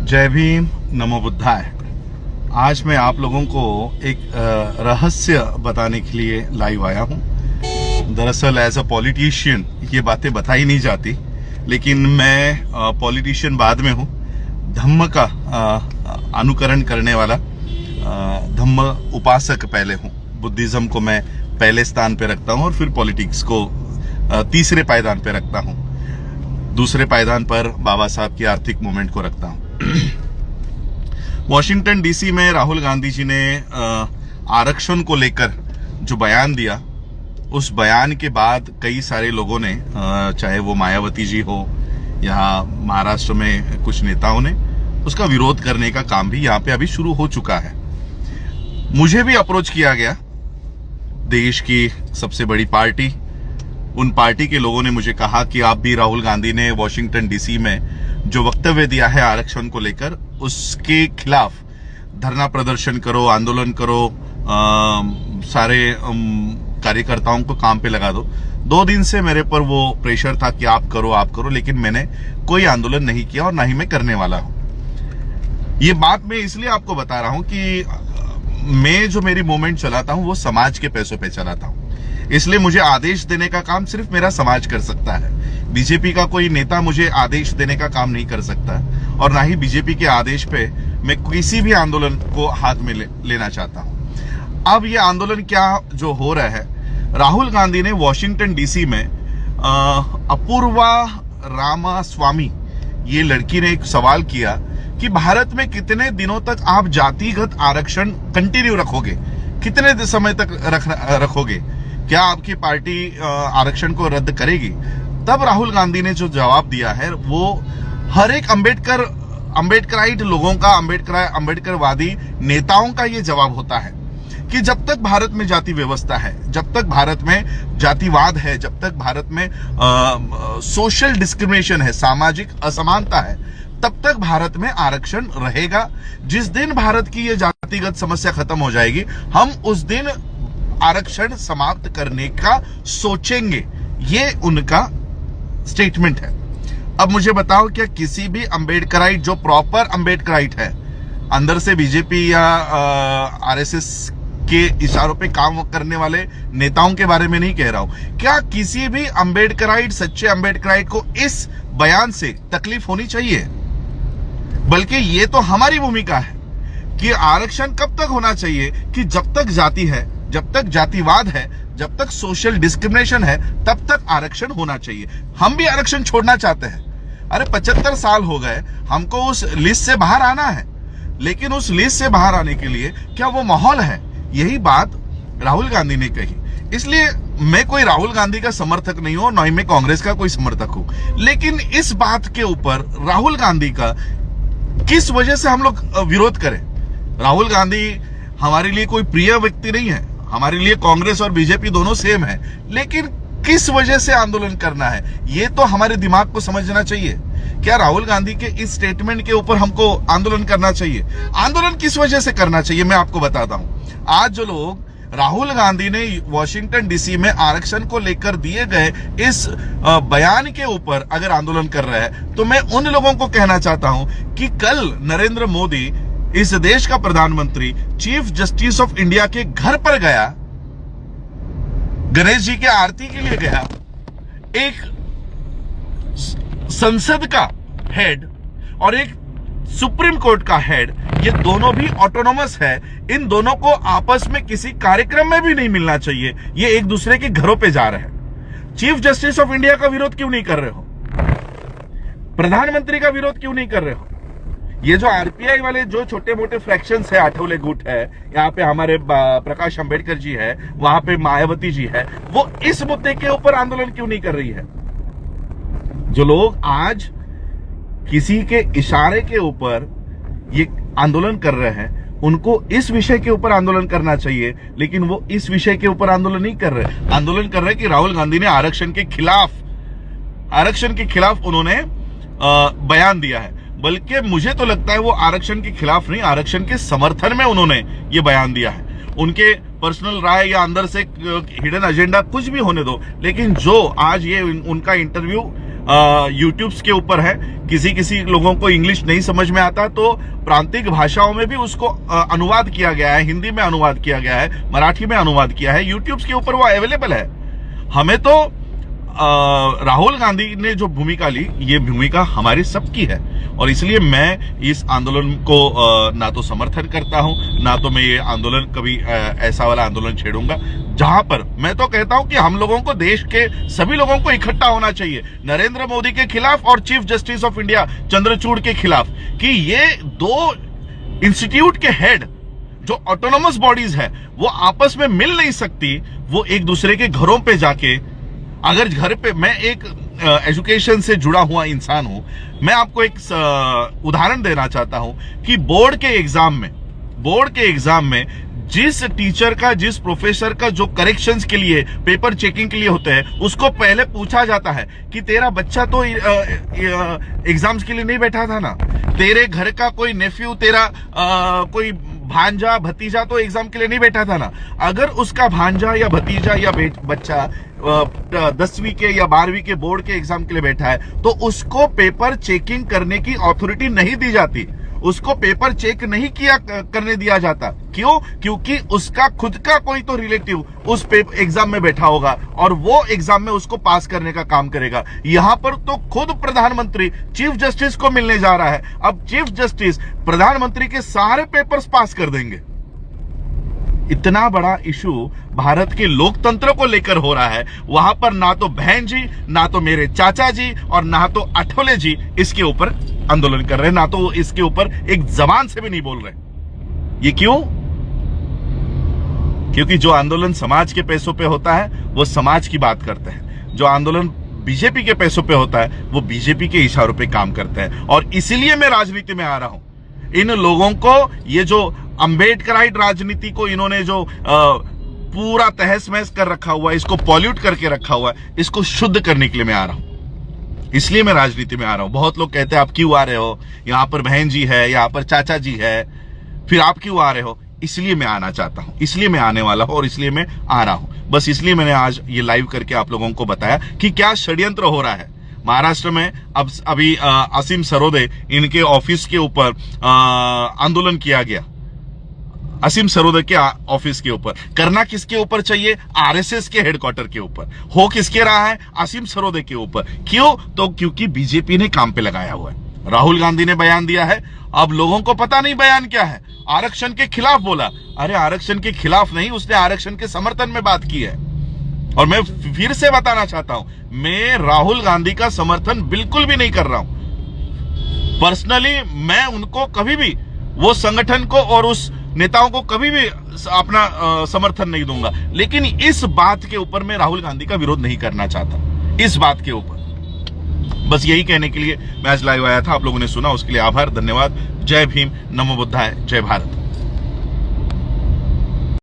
जय भीम, नमो बुद्धाय। आज मैं आप लोगों को एक रहस्य बताने के लिए लाइव आया हूं। दरअसल एज अ पॉलिटिशियन ये बातें बताई नहीं जाती, लेकिन मैं पॉलिटिशियन बाद में हूं। धम्म का अनुकरण करने वाला धम्म उपासक पहले हूं। बुद्धिज्म को मैं पहले स्थान पे रखता हूं और फिर पॉलिटिक्स को तीसरे पायदान पे रखता हूं। दूसरे पायदान पर बाबा साहब की आर्थिक मूवमेंट को रखता हूं। वॉशिंगटन डीसी में राहुल गांधी जी ने आरक्षण को लेकर जो बयान दिया, उस बयान के बाद कई सारे लोगों ने, चाहे वो मायावती जी हो या महाराष्ट्र में कुछ नेताओं ने, उसका विरोध करने का काम भी यहाँ पे अभी शुरू हो चुका है। मुझे भी अप्रोच किया गया, देश की सबसे बड़ी पार्टी, उन पार्टी के लोगों ने मुझे कहा कि आप भी राहुल गांधी ने वॉशिंगटन डीसी में जो वक्तव्य दिया है आरक्षण को लेकर, उसके खिलाफ धरना प्रदर्शन करो, आंदोलन करो, सारे कार्यकर्ताओं को काम पे लगा दो। 2 दिन से मेरे पर वो प्रेशर था कि आप करो, लेकिन मैंने कोई आंदोलन नहीं किया और ना ही मैं करने वाला हूं। ये बात मैं इसलिए आपको बता रहा हूं कि मैं जो मेरी मूवमेंट चलाता हूं वो समाज के पैसों पे चलाता हूं, इसलिए मुझे आदेश देने का काम सिर्फ मेरा समाज कर सकता है। बीजेपी का कोई नेता मुझे आदेश देने का काम नहीं कर सकता, और ना ही बीजेपी के आदेश पे मैं किसी भी आंदोलन को हाथ में लेना चाहता हूं। अब ये आंदोलन क्या जो हो रहा है, राहुल गांधी ने वॉशिंगटन डीसी में अपूर्वा रामास्वामी ये लड़की ने एक सवाल किया कि भारत में कितने दिनों तक आप जातिगत आरक्षण कंटिन्यू रखोगे, कितने समय तक रखोगे, क्या आपकी पार्टी आरक्षण को रद्द करेगी? तब राहुल गांधी ने जो जवाब दिया है वो हर एक अम्बेडकराइट लोगों का, अम्बेडकरवादी नेताओं का ये जवाब होता है कि जब तक भारत में जाति व्यवस्था है, जब तक भारत में जातिवाद है, जब तक भारत में सोशल डिस्क्रिमिनेशन है, सामाजिक असमानता है, तब तक भारत में आरक्षण रहेगा। जिस दिन भारत की ये जातिगत समस्या खत्म हो जाएगी, हम उस दिन आरक्षण समाप्त करने का सोचेंगे। ये उनका स्टेटमेंट है। अब मुझे बताओ, क्या किसी भी अम्बेडकराइट जो प्रॉपर अम्बेडकराइट है, अंदर से बीजेपी या आरएसएस के इशारों पे काम करने वाले नेताओं के बारे में नहीं कह रहा हूं, क्या किसी भी अम्बेडकराइट, सच्चे अम्बेडकराइट को इस बयान से तकलीफ होनी चाहिए? बल्कि ये तो हमारी भूमिका है कि आरक्षण कब तक होना चाहिए कि जब तक जाति है, जब तक जातिवाद है, जब तक सोशल डिस्क्रिमिनेशन है, तब तक आरक्षण होना चाहिए। हम भी आरक्षण छोड़ना चाहते हैं। अरे 75 साल हो गए, हमको उस लिस्ट से बाहर आना है, लेकिन उस लिस्ट से बाहर आने के लिए क्या वो माहौल है? यही बात राहुल गांधी ने कही। इसलिए मैं कोई राहुल गांधी का समर्थक नहीं हूं, न ही मैं कांग्रेस का कोई समर्थक हूं, लेकिन इस बात के ऊपर राहुल गांधी का किस वजह से हम लोग विरोध करें? राहुल गांधी हमारे लिए कोई प्रिय व्यक्ति नहीं है, हमारे लिए कांग्रेस और बीजेपी दोनों सेम है, लेकिन किस वजह से आंदोलन करना है, ये तो हमारे दिमाग को समझना चाहिए। क्या राहुल गांधी के इस स्टेटमेंट के ऊपर हमको आंदोलन करना चाहिए? आंदोलन किस वजह से करना चाहिए मैं आपको बताता हूं। आज जो लोग राहुल गांधी ने वॉशिंगटन डीसी में आरक्षण को लेकर दिए गए इस बयान के ऊपर अगर आंदोलन कर रहे हैं, तो मैं उन लोगों को कहना चाहता हूं कि कल नरेंद्र मोदी, इस देश का प्रधानमंत्री, चीफ जस्टिस ऑफ इंडिया के घर पर गया, गणेश जी के आरती के लिए गया। एक संसद का हेड और एक सुप्रीम कोर्ट का हेड, ये दोनों भी ऑटोनोमस है। इन दोनों को आपस में किसी कार्यक्रम में भी नहीं मिलना चाहिए। ये एक दूसरे के घरों पे जा रहे हैं। चीफ जस्टिस ऑफ इंडिया का विरोध क्यों नहीं कर रहे हो? प्रधानमंत्री का विरोध क्यों नहीं कर रहे हो? ये जो आरपीआई वाले जो छोटे मोटे फ्रैक्शंस है, आठवले गुट है, यहाँ पे हमारे प्रकाश अंबेडकर जी है, वहां पे मायावती जी है, वो इस मुद्दे के ऊपर आंदोलन क्यों नहीं कर रही है? जो लोग आज किसी के इशारे के ऊपर ये आंदोलन कर रहे हैं, उनको इस विषय के ऊपर आंदोलन करना चाहिए, लेकिन वो इस विषय के ऊपर आंदोलन नहीं कर रहे। आंदोलन कर रहे कि राहुल गांधी ने आरक्षण के खिलाफ उन्होंने बयान दिया है। बल्कि मुझे तो लगता है वो आरक्षण के खिलाफ नहीं, आरक्षण के समर्थन में उन्होंने ये बयान दिया है। उनके पर्सनल राय या अंदर से हिडन एजेंडा कुछ भी होने दो, लेकिन जो आज ये उनका इंटरव्यू यूट्यूब के ऊपर है। किसी लोगों को इंग्लिश नहीं समझ में आता तो प्रांतिक भाषाओं में भी उसको अनुवाद किया गया है, हिंदी में अनुवाद किया गया है, मराठी में अनुवाद किया है, यूट्यूब के ऊपर वो अवेलेबल है। हमें तो राहुल गांधी ने जो भूमिका ली, ये भूमिका हमारी सबकी है और इसलिए मैं इस आंदोलन को ना तो समर्थन करता हूं, ना तो मैं ये आंदोलन कभी ऐसा वाला आंदोलन छेड़ूंगा जहां पर मैं तो कहता हूं कि हम लोगों को, देश के सभी लोगों को इकट्ठा होना चाहिए नरेंद्र मोदी के खिलाफ और chief justice of India Chandrachud के खिलाफ, कि ये दो इंस्टीट्यूट के हेड जो ऑटोनोमस बॉडीज है वो आपस में मिल नहीं सकती। वो एक दूसरे के घरों पे जाके, अगर घर पे, मैं एक एजुकेशन से जुड़ा हुआ इंसान हूं, मैं आपको एक उदाहरण देना चाहता हूं कि बोर्ड के एग्जाम में जिस टीचर का, जिस प्रोफेसर का जो करेक्शंस के लिए, पेपर चेकिंग के लिए होते हैं, उसको पहले पूछा जाता है कि तेरा बच्चा तो एग्जाम्स के लिए नहीं बैठा था ना, तेरे घर का कोई नेफ्यू, तेरा कोई भांजा भतीजा तो एग्जाम के लिए नहीं बैठा था ना। अगर उसका भांजा या भतीजा या बच्चा 10वीं के या 12वीं के बोर्ड के एग्जाम के लिए बैठा है तो उसको पेपर चेकिंग करने की अथॉरिटी नहीं दी जाती, उसको पेपर चेक नहीं किया करने दिया जाता। क्यों? क्योंकि उसका खुद का कोई तो रिलेटिव उस एग्जाम में बैठा होगा और वो एग्जाम में उसको पास करने का काम करेगा। यहां पर तो खुद प्रधानमंत्री चीफ जस्टिस को मिलने जा रहा है। अब चीफ जस्टिस प्रधानमंत्री के सारे पेपर्स पास कर देंगे। इतना बड़ा इशू भारत के लोकतंत्र को लेकर हो रहा है, वहां पर ना तो बहन जी, ना तो मेरे चाचा जी और ना तो आठवले जी इसके ऊपर आंदोलन कर रहे हैं, ना तो इसके ऊपर एक जबान से भी नहीं बोल रहे। ये क्यों? क्योंकि जो आंदोलन समाज के पैसों पे होता है वो समाज की बात करते हैं, जो आंदोलन बीजेपी के पैसों पे होता है वो बीजेपी के इशारों पे काम करते हैं। और इसीलिए मैं राजनीति में आ रहा हूं। इन लोगों को, ये जो अंबेडकराइट राजनीति को इन्होंने जो पूरा तहस महस कर रखा हुआ है, इसको पॉल्यूट करके रखा हुआ है, इसको शुद्ध करने के लिए मैं आ रहा हूं। इसलिए मैं राजनीति में आ रहा हूं। बहुत लोग कहते हैं आप क्यों आ रहे हो, यहां पर बहन जी है, यहां पर चाचा जी है, फिर आप क्यों आ रहे हो? इसलिए मैं आना चाहता हूं, इसलिए मैं आने वाला हूं और इसलिए मैं आ रहा हूं। बस इसलिए मैंने आज ये लाइव करके आप लोगों को बताया कि क्या षड्यंत्र हो रहा है महाराष्ट्र में। अभी असीम सरोदे, इनके ऑफिस के ऊपर आंदोलन किया गया, असीम सरोदे के ऑफिस के ऊपर। करना किसके ऊपर चाहिए? आरएसएस के हेडक्वार्टर के ऊपर। हो किसके रहा है? असीम सरोदे के ऊपर। क्यों? तो क्योंकि बीजेपी ने काम पे लगाया हुआ है। राहुल गांधी ने बयान दिया है, अब लोगों को पता नहीं बयान क्या है। आरक्षण के खिलाफ बोला, अरे आरक्षण के खिलाफ नहीं, उसने आरक्षण के समर्थन में बात की है। और मैं फिर से बताना चाहता हूं, मैं राहुल गांधी का समर्थन बिल्कुल भी नहीं कर रहा हूं। पर्सनली मैं उनको कभी भी, वो संगठन को और उस नेताओं को कभी भी अपना समर्थन नहीं दूंगा, लेकिन इस बात के ऊपर मैं राहुल गांधी का विरोध नहीं करना चाहता। इस बात के ऊपर बस यही कहने के लिए मैं आज लाइव आया था। आप लोगों ने सुना, उसके लिए आभार, धन्यवाद। जय भीम, नमो बुद्धाय, जय भारत।